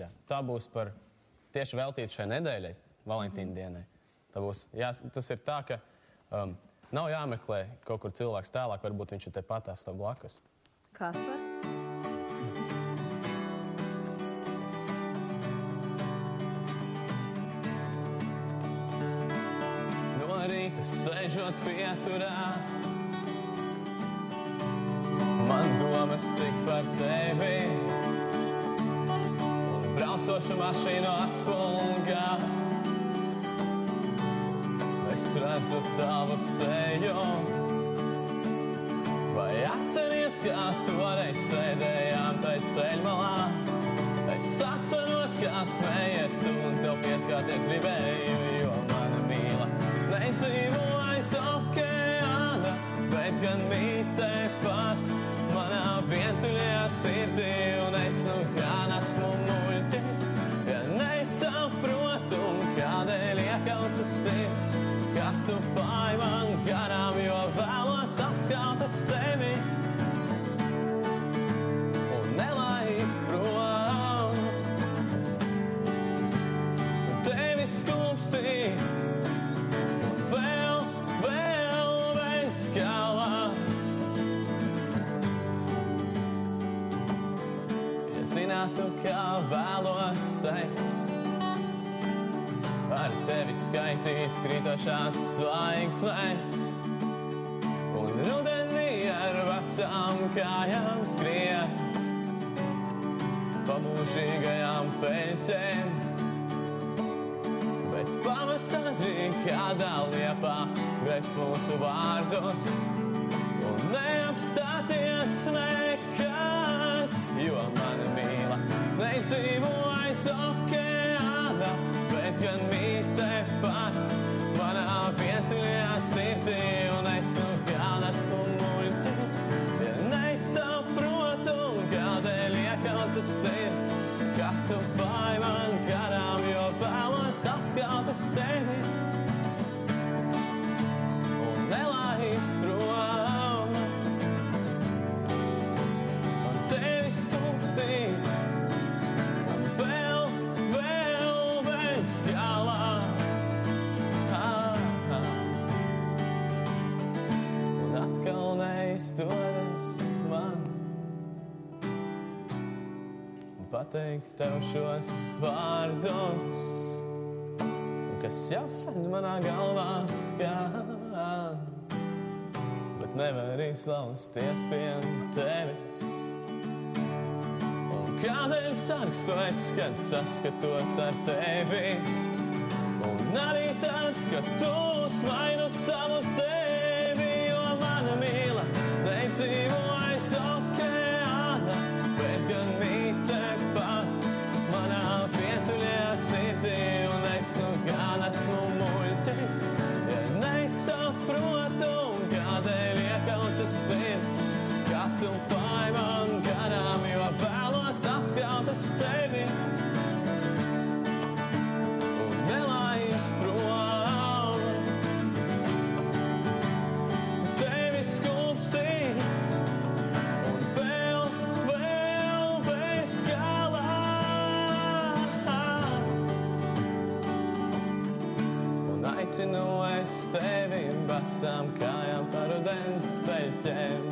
Jā. Tā būs par tieši veltīta šai nedēļai, Valentīna dienai. Tas ir tā, ka nav jāmeklē kaut kur cilvēks tālāk, varbūt viņš ir te patās to blakus. Kaspar? No rīta sēžot pieturā, man domas tik par tevi, un braucošu mašīnu atspulgā es redzu tavu seju. Vai atceries, kā toreiz sēdējām tai ceļmalā? Es atceros, kā smējies tu un tev pieskārties gribēju, jo mana mīla nedzīvo aiz okeāna, bet gan mītē pat manā vientuļajā sirdī, un es nu gan esmu muļķis, ja nesaprotu, kādēļ iekaucas sirds, ka tu pāj man garām, jo vēlos apskaut es tevi un nelaist prom, tevi skūpstīt un vēl bez galā. Ja zinātu, kā vēlos es ar tevi skaitīt krītošās zvaigznes un rudenī ar vasām kājām skriet pa mūžīgajām peļķēm, bet pavasarī kādā liepā grēbt mūsu vārdus un neapstāties nekad, jo mana mīla nedzīvo aiz okeāna, bet gan mītē pat manā vientuļajā sirdī, un es nu gan esmu muļķis, ja nesaprotu, kādēļ iekaucas sirds, ka tu pāj man garām, jo vēlos apskaut es tevi un nelaist prom, un tevi skūpstīt un vēl bez galā. Un atkal neizdodas man pateikt tev šos vārdus, kas jau sen manā galvā skan, bet nevar izlausties pie tevis. Un kādēļ sarkstu es, kad saskatos ar tevi, un arī tad, kad tu smainu savus tevi, jo mana mīla nedzīvo aiz okeāna, bet gan mītē pat manā vientuļajā sirdī, un es nu gan esmu muļķis, ja nesaprotu, kādēļ iekaucas sirds, ka tu pāj man garām, jo vēlos apskaut es tevi un nelaist prom, tevi skūpstīt un vēl bez galā, un aicinu es tevi basām kājām par rudens peļķēm